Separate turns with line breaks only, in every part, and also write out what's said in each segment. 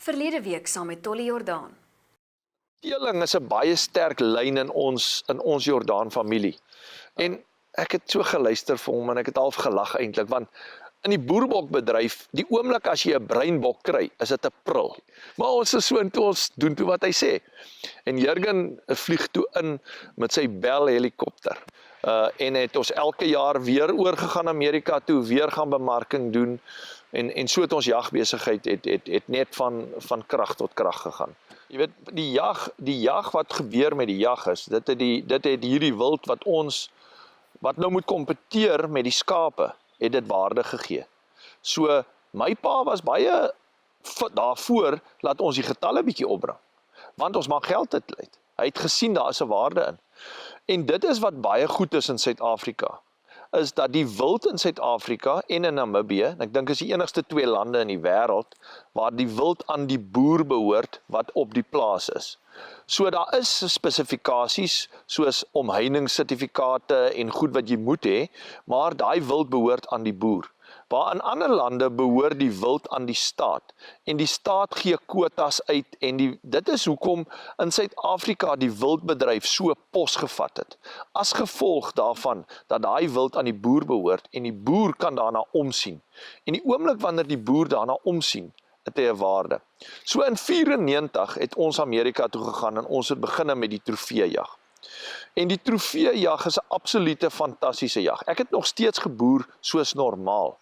Verlede week saam met Tolly Jordaan.
Teeling is 'n baie sterk lyn in ons Jordaan familie. En ek het so geluister vir hom en ek het half gelag eintlik, want in die boerbokbedryf, die oomblik as jy 'n breinbok kry, is dit 'n prul. Maar ons is so intoe, ons doen toe wat hy sê. En Jurgen vlieg toe in met sy Bell helikopter. En het ons elke jaar weer oorgegaan Amerika toe, weer gaan bemarking doen. En so het ons jagbesigheid het net van krag tot krag gegaan. Jy weet, die jag wat gebeur met die jag is, dit het hierdie wild wat nou moet kompeteer met die skape, het dit waarde gegee. So, my pa was baie daarvoor, laat ons die getalle bietjie opbring. Want ons mag geld uitlet. Hy het gesien daar is 'n waarde in. En dit is wat baie goed is in Suid-Afrika, is dat die wild in Suid-Afrika en in Namibië, en ek dink is die enigste 2 lande in die wêreld, waar die wild aan die boer behoort wat op die plaas is. So daar is spesifikasies, soos omheiningssertifikate en goed wat jy moet hê, maar daai wild behoort aan die boer. Waar in ander lande behoort die wild aan die staat. En die staat gee kwotas uit en dit is hoekom in Suid-Afrika die wildbedryf so posgevat het. As gevolg daarvan dat daai wild aan die boer behoort en die boer kan daarna omsien. En die oomblik wanneer die boer daarna omsien, het hy 'n waarde. So in 94 het ons Amerika toe gegaan en ons het begin met die trofeejag. En die trofeejag is 'n absolute fantastiese jag. Ek het nog steeds geboer soos normaal.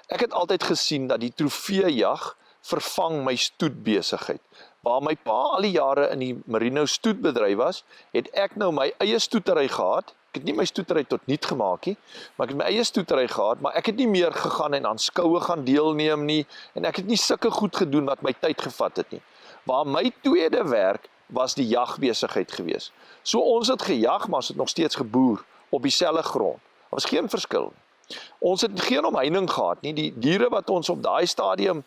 Ek het altyd gesien dat die trofeejag vervang my stoetbesigheid. Waar my pa al die jare in die merino stoetbedryf was, het ek nou my eie stoetery gehad. Ek het nie my stoetery tot niet gemaak nie, maar ek het my eie stoetery gehad, maar ek het nie meer gegaan en aan skoue gaan deelneem nie, en ek het nie sulke goed gedoen wat my tyd gevat het nie. Waar my tweede werk was die jagbesigheid gewees. So ons het gejag, maar ons het nog steeds geboer op dieselfde grond. Daar was geen verskil nie. Ons het geen omheining gehad nie. Die diere wat ons op daai stadium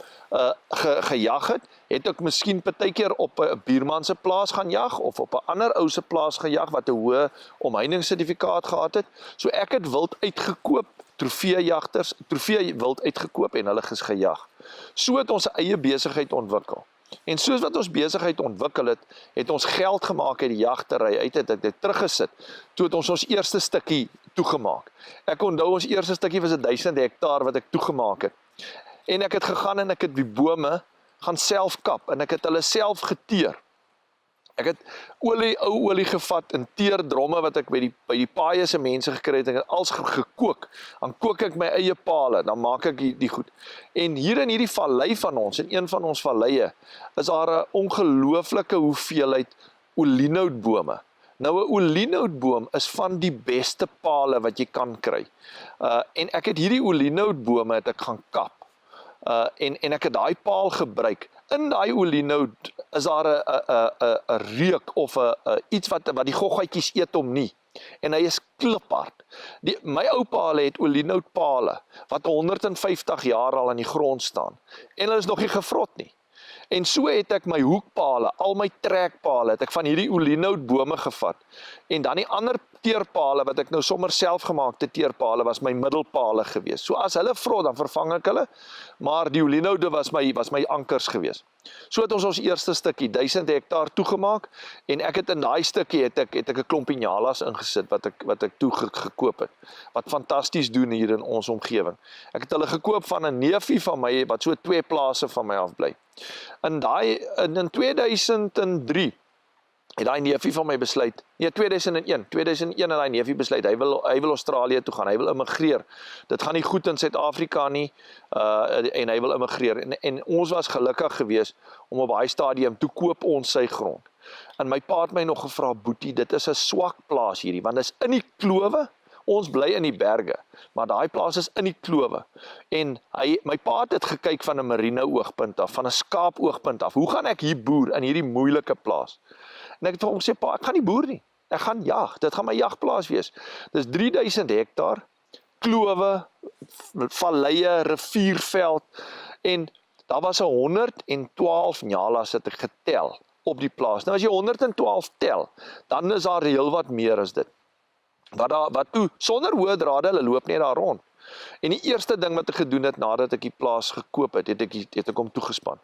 gejag het ek miskien partykeer op 'n buurman se plaas gaan jag of op 'n ander ou se plaas gejag wat 'n hoë omheiningssertifikaat gehad het. So ek het wild uitgekoop, trofeejagters, trofee wild uitgekoop en hulle is gejag. So het ons 'n eie besigheid ontwikkel. En soos wat ons besigheid ontwikkel het ons geld gemaak uit die jagtery uit, het dit teruggesit. Toe het ons eerste stukkie toegemaak. Ek onthou ons eerste stukkie was 1000 hektaar wat ek toegemaak het. En ek het gegaan en ek het die bome gaan self kap en ek het hulle self geteer. Ek het ou olie gevat in teerdromme wat ek by die paaie se mense gekry het, en ek het alles gekook. Dan kook ek my eie pale, dan maak ek die goed. En hier in hierdie vallei van ons, in een van ons valleie, is daar 'n ongelooflike hoeveelheid olienoutbome. Nou 'n olienoutboom is van die beste pale wat jy kan kry. En ek het hierdie olienoutbome het ek gaan kap. En ek het daai paal gebruik. In daai olienout is daar 'n reuk of iets wat die goggatjies eet hom nie. En hy is kliphard. My ou paal het olienoutpale wat 150 jaar al in die grond staan. En hulle is nog nie gevrot nie. En so het ek my hoekpale, al my trekpale, het ek van hierdie olienoutbome gevat. En dan die ander teerpale wat ek nou sommer selfgemaakte teerpale was my middelpale gewees. So as hulle vrot, dan vervang ek hulle, maar die olienoude was my ankers gewees. So het ons eerste stukkie 1000 hektaar toegemaak en ek het in daai stukkie het ek 'n klompie nyalas ingesit wat ek toe gekoop het. Wat fantasties doen hier in ons omgewing. Ek het hulle gekoop van 'n neefie van my wat so 2 plase van my af bly. In 2003 het daai neefie van my besluit, 2001 het daai neefie besluit, hy wil Australië toe gaan, hy wil immigreer. Dit gaan nie goed in Suid-Afrika nie, en hy wil immigreer. En ons was gelukkig geweest om op daai stadium toe koop ons sy grond. En my pa het my nog gevra, Boetie, dit is 'n swak plaas hierdie, want dit is in die klowe. Ons bly in die berge, maar daai plaas is in die klowe. En my pa het dit gekyk van 'n merino oogpunt af, van 'n skaap oogpunt af. Hoe gaan ek hier boer in hierdie moeilike plaas? En ek het vir hom gesê, pa, ek gaan nie boer nie. Ek gaan jag. Dit gaan my jagplaas wees. Dis 3000 hektaar, klowe, valleie, rivierveld, en daar was 112 nyalas het ek getel op die plaas. Nou as jy 112 tel, dan is daar heel wat meer as dit. Wat toe, sonder hoë drade, hulle loop net daar rond. En die eerste ding wat ek gedoen het nadat ek die plaas gekoop het, het ek hom toegespan.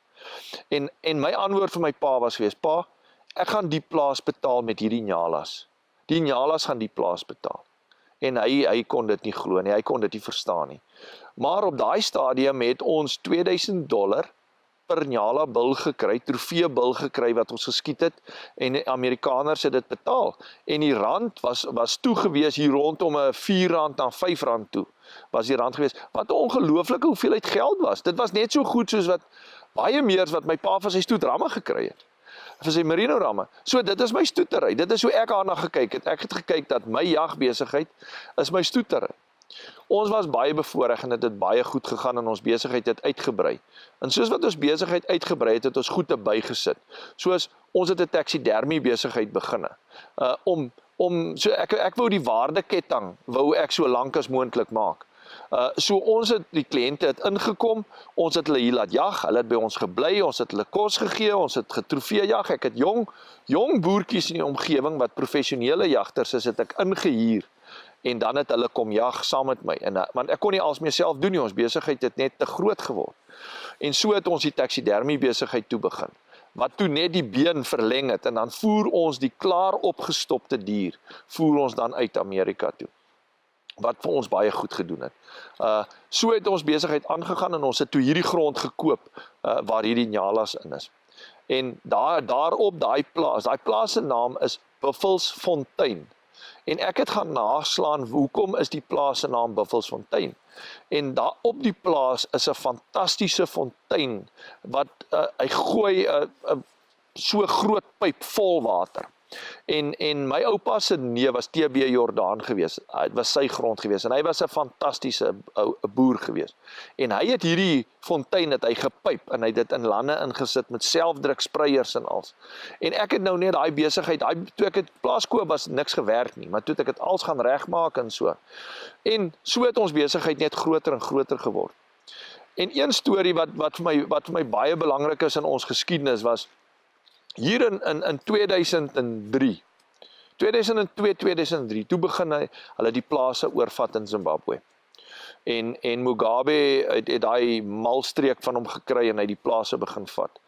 En my antwoord vir my pa was gewees, pa, ek gaan die plaas betaal met hierdie nyalas. Die nyalas gaan die plaas betaal. En hy kon dit nie glo nie, hy kon dit nie verstaan nie. Maar op daai stadium het ons $2000 per nyala bil gekry, trofeebil gekry wat ons geskiet het, en die Amerikaners het dit betaal. En die rand was toe gewees hier rondom R4 na R5 toe, was die rand gewees, wat 'n ongelooflike hoeveelheid geld was. Dit was net so goed soos wat, baie meer as wat my pa vir sy stoetramme gekry het. Vir sy merino ramme. So dit is my stoetery, dit is hoe ek daarna gekyk het. Ek het gekyk dat my jagbesigheid is my stoetery. Ons was baie bevoorreg en dit het baie goed gegaan en ons besigheid het uitgebrei. En soos wat ons besigheid uitgebrei het, het ons goed bygesit. Soos ons het 'n taxidermie besigheid beginne. So ek wou die waardeketting wou ek so lank as moontlik maak. So ons het die kliënte het ingekom, ons het hulle hier laat jag, hulle het by ons gebly, ons het hulle kos gegee, ons het getrofee jag, ek het jong boertjies in die omgewing wat professionele jagters is, het ek ingehuur. En dan het hulle kom jag saam met my. Want ek kon nie alles meself doen nie, ons besigheid het net te groot geword. En so het ons die taxidermie besigheid toe begin. Wat toe net die been verleng het, en dan voer ons die klaar opgestopte dier, voer ons dan uit Amerika toe. Wat vir ons baie goed gedoen het. So het ons besigheid aangegaan en ons het toe hierdie grond gekoop, waar hierdie nyalas in is. En daarop daai plaas se naam is Buffelsfontein. En ek het gaan naslaan, hoekom is die plaas se naam Buffelsfontein? En daar op die plaas is 'n fantastiese fontein, wat hy gooi so groot pyp vol water. En my oupa se neef was TB Jordaan gewees, dit was sy grond gewees, en hy was 'n fantastiese boer gewees. En hy het hierdie fontein het hy gepyp, en hy het dit in lande ingesit met selfdrukspreiers en als. En ek het nou net daai besigheid, toe ek het plaas koop was niks gewerk nie, maar toe het ek dit als gaan regmaak en so. En so het ons besigheid net groter en groter geword. En een storie wat vir my baie belangrik is in ons geskiedenis was, hier in 2003, 2002-2003, toe begin hulle die plase oorvat in Zimbabwe. En Mugabe het daai malstreek van hom gekry en hy die plase begin vat.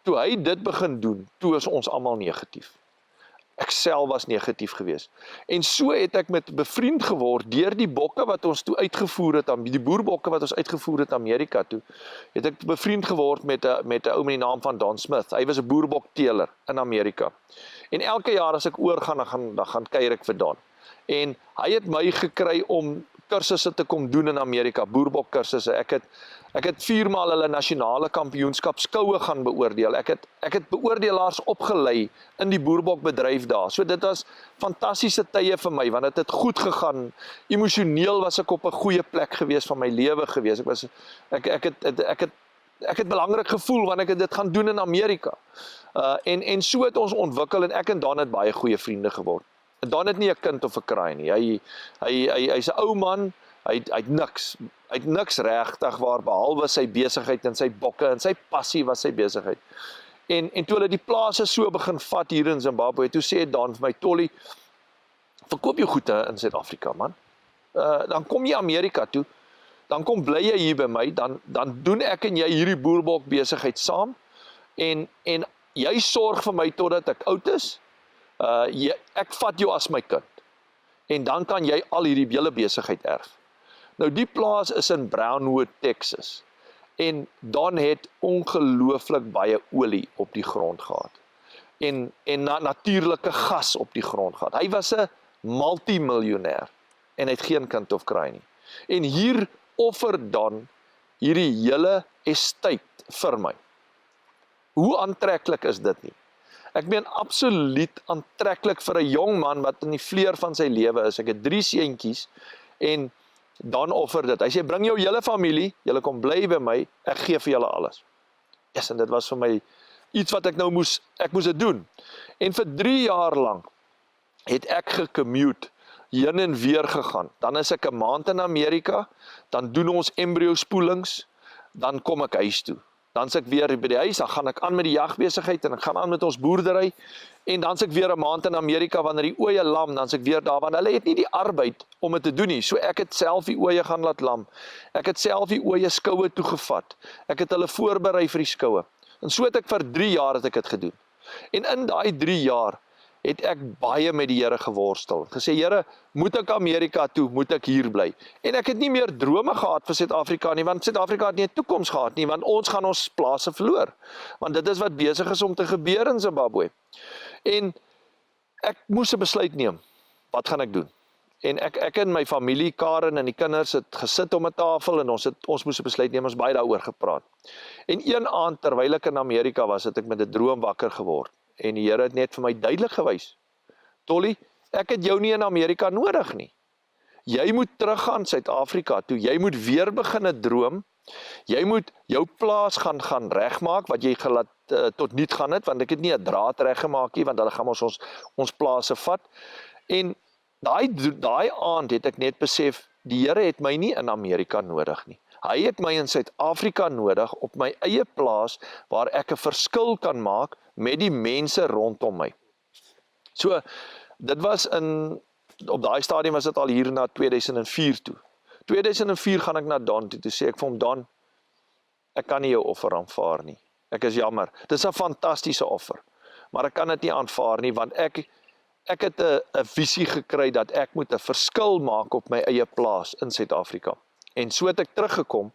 Toe hy dit begin doen, toe is ons almal negatief. Ek self was negatief geweest. En so het ek met bevriend geword deur die bokke wat ons toe uitgevoer het, die boerbokke wat ons uitgevoer het Amerika toe, het ek bevriend geword met 'n ou met die naam van Don Smith. Hy was 'n boerbokteeler in Amerika. En elke jaar as ek oorgaan, dan gaan kuier ek vir Don. En hy het my gekry om kursusse te kom doen in Amerika, boerbokkursusse. Ek het 4 maal hulle nasionale kampioenskapskoue gaan beoordeel. Ek het beoordelaars opgelei in die boerbokbedryf daar. So dit was fantastiese tye vir my, want dit het goed gegaan. Emosioneel was ek op 'n goeie plek gewees van my lewe gewees. Ek het belangrik gevoel want ek het dit gaan doen in Amerika. En so het ons ontwikkel en ek en Don het baie goeie vriende geword. En Don het nie 'n kind of 'n kraai nie. Hy's 'n ou man, hy het niks regtig waar behalwe sy besigheid en sy bokke en sy passie was sy besigheid. En toe hulle die plase so begin vat hier in Zimbabwe, toe sê Don vir my, Tolly, verkoop jou goede in Suid-Afrika, man. Dan kom jy Amerika toe, dan kom bly jy hier by my, dan doen ek en jy hierdie boerbok besigheid saam, en jy sorg vir my totdat ek oud is, ek vat jou as my kind, en dan kan jy al hierdie hele besigheid erf. Nou die plaas is in Brownwood, Texas, en Don het ongelooflik baie olie op die grond gehad, en natuurlike gas op die grond gehad. Hy was 'n multimiljonair, en hy het geen kind of kraai nie. En hier offer Don hierdie hele estate vir my. Hoe aantreklik is dit nie? Ek meen absoluut aantreklik vir 'n jong man wat in die vleur van sy lewe is. Ek het 3 seentjies en Don offer dit. Hy sê bring jou hele familie, julle kom bly by my, ek gee vir julle alles. Yes, en dit was vir my iets wat ek moes dit doen. En vir 3 jaar lank het ek gecommute, heen en weer gegaan. Dan is ek 'n maand in Amerika, dan doen ons embryo spoelings, dan kom ek huis toe. Dan is ek weer by die huis, dan gaan ek aan met die jagbesigheid en ek gaan aan met ons boerdery. En dan is ek weer 'n maand in Amerika wanneer die oeye lam, dan is ek weer daar, want hulle het nie die arbeid om dit te doen nie. So ek het self die oeye gaan laat lam. Ek het self die oeye skoue toegevat. Ek het hulle voorberei vir die skoue. En so het ek vir 3 jaar het ek dit gedoen. En in daai 3 jaar het ek baie met die Here geworstel. Gesê, Here, moet ek Amerika toe, moet ek hier bly? En ek het nie meer drome gehad vir Suid-Afrika nie, want Suid-Afrika het nie 'n toekoms gehad nie, want ons gaan ons plase verloor. Want dit is wat besig is om te gebeur in Zimbabwe. En ek moes 'n besluit neem. Wat gaan ek doen? En ek en my familie, Karen en die kinders het gesit om 'n tafel en ons moes 'n besluit neem, ons baie daaroor gepraat. En een aand terwyl ek in Amerika was, het ek met 'n droom wakker geword. En die Here het net vir my duidelik gewys. Tolly, ek het jou nie in Amerika nodig nie. Jy moet teruggaan Suid-Afrika toe. Jy moet weer begin droom. Jy moet jou plaas gaan regmaak wat jy gelaat tot niet gaan het, want ek het nie 'n draad reggemaak nie, want hulle gaan ons plase vat. En daai aand het ek net besef, die Here het my nie in Amerika nodig nie. Hy het my in Suid-Afrika nodig op my eie plaas waar ek 'n verskil kan maak met die mense rondom my. So, dit was op daai stadium was dit al hier na 2004 toe. 2004 gaan ek na Don toe sê ek vir hom, Don, ek kan nie jou offer aanvaar nie. Ek is jammer. Dit is 'n fantastiese offer, maar ek kan dit nie aanvaar nie, want ek het 'n visie gekry dat ek moet 'n verskil maak op my eie plaas in Suid-Afrika. En so het ek teruggekom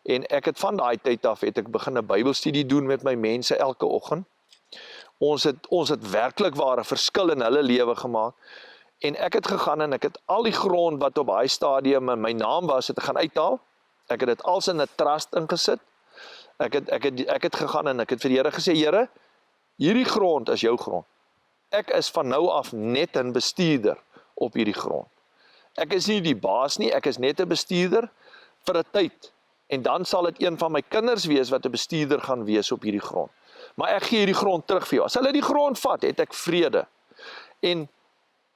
en ek het van daai tyd af het ek begin 'n Bybelstudie doen met my mense elke oggend. Ons het werklik waar 'n verskil in hulle lewe gemaak. En ek het gegaan en ek het al die grond wat op daai stadium in my naam was, het ek gaan uithaal. Ek het dit als in 'n trust ingesit. Ek het gegaan en ek het vir die Here gesê, Here, hierdie grond is jou grond. Ek is van nou af net 'n bestuurder op hierdie grond. Ek is nie die baas nie, ek is net 'n bestuurder vir 'n tyd. En dan sal dit een van my kinders wees wat 'n bestuurder gaan wees op hierdie grond. Maar ek gee hierdie grond terug vir jou. As hulle die grond vat, het ek vrede. En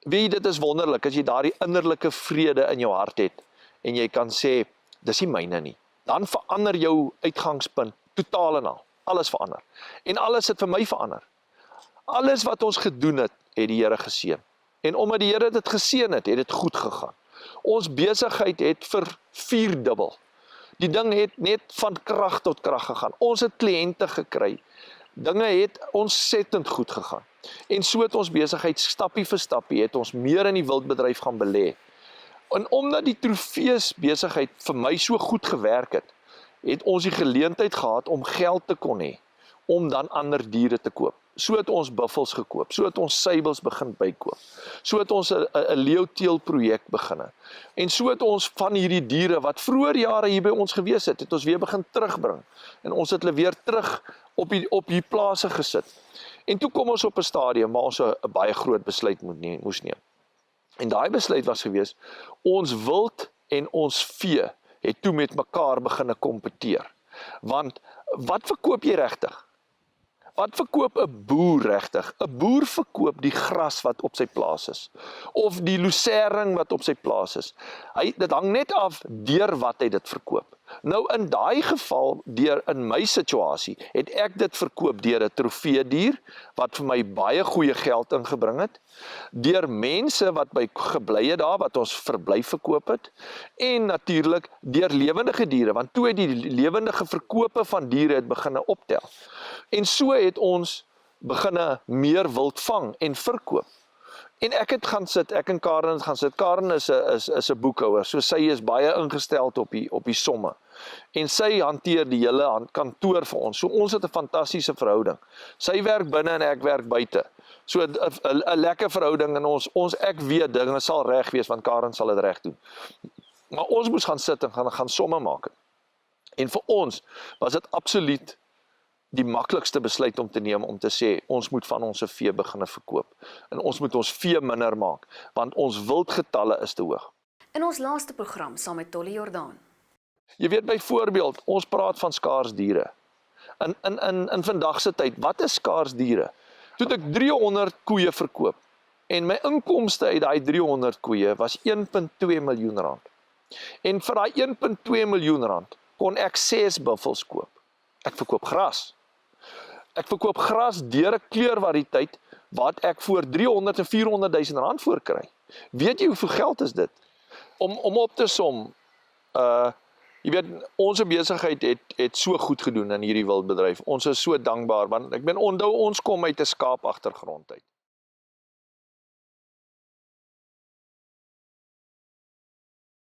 weet jy, dit is wonderlik as jy daardie innerlike vrede in jou hart het en jy kan sê, dis nie myne nie. Dan verander jou uitgangspunt totaal en al. Alles verander. En alles het vir my verander. Alles wat ons gedoen het die Here geseën. En omdat die Here dit geseën het dit goed gegaan. Ons besigheid het vervierdubbel. Die ding het net van krag tot krag gegaan. Ons het kliënte gekry. Dinge het ontsettend goed gegaan. En so het ons besigheid stappie vir stappie het ons meer in die wildbedryf gaan belê. En omdat die trofees besigheid vir my so goed gewerk het ons die geleentheid gehad om geld te kon hê om dan ander diere te koop. So het ons buffels gekoop, so het ons seibels begin bykoop. So het ons 'n leeuteelt projek begin. En so het ons van hierdie diere wat vroeër jare hier by ons gewees het ons weer begin terugbring. En ons het hulle weer terug op die plase gesit. En toe kom ons op 'n stadium waar ons 'n baie groot besluit moes neem. En daai besluit was gewees, ons wild en ons vee het toe met mekaar begin kompeteer. Want wat verkoop jy regtig? Wat verkoop 'n boer regtig? 'n Boer verkoop die gras wat op sy plaas is, of die lucering wat op sy plaas is. Dit hang net af deur wat hy dit verkoop. Nou in daai geval, in my situasie, het ek dit verkoop deur 'n trofeedier, wat vir my baie goeie geld ingebring het, deur mense wat by gebly het daar, wat ons verblyf verkoop het, en natuurlik deur lewendige diere, want toe het die lewendige verkope van diere het begin optel. En so het ons begin meer wild vang en verkoop. En ek het gaan sit, ek en Karen het gaan sit. Karen is 'n boekhouer, so sy is baie ingesteld op die somme. En sy hanteer die hele kantoor vir ons. So ons het 'n fantastiese verhouding. Sy werk binne en ek werk buite. So 'n lekker verhouding en ek weet dinge sal reg wees, want Karen sal dit reg doen. Maar ons moes gaan sit en gaan somme maak. En vir ons was dit absoluut die maklikste besluit om te neem om te sê, ons moet van ons vee begin verkoop. En ons moet ons vee minder maak, want ons wildgetalle is te hoog.
In ons laaste program saam met Tolly Jordaan.
Jy weet byvoorbeeld, ons praat van skaars diere. In vandag se tyd, wat is skaars diere? Toe ek 300 koeie verkoop, en my inkomste uit daai 300 koeie was 1,2 miljoen rand. En vir daai 1,2 miljoen rand kon ek 6 buffels koop. Ek verkoop gras. Ek verkoop gras deur 'n kleurvariëteit wat ek vir 300 en 400.000 rand voor kry. Weet jy hoeveel geld is dit? Om op te som, jy weet, ons besigheid het so goed gedoen in hierdie wildbedryf. Ons is so dankbaar want ek onthou ons kom uit 'n skaapagtergrond uit.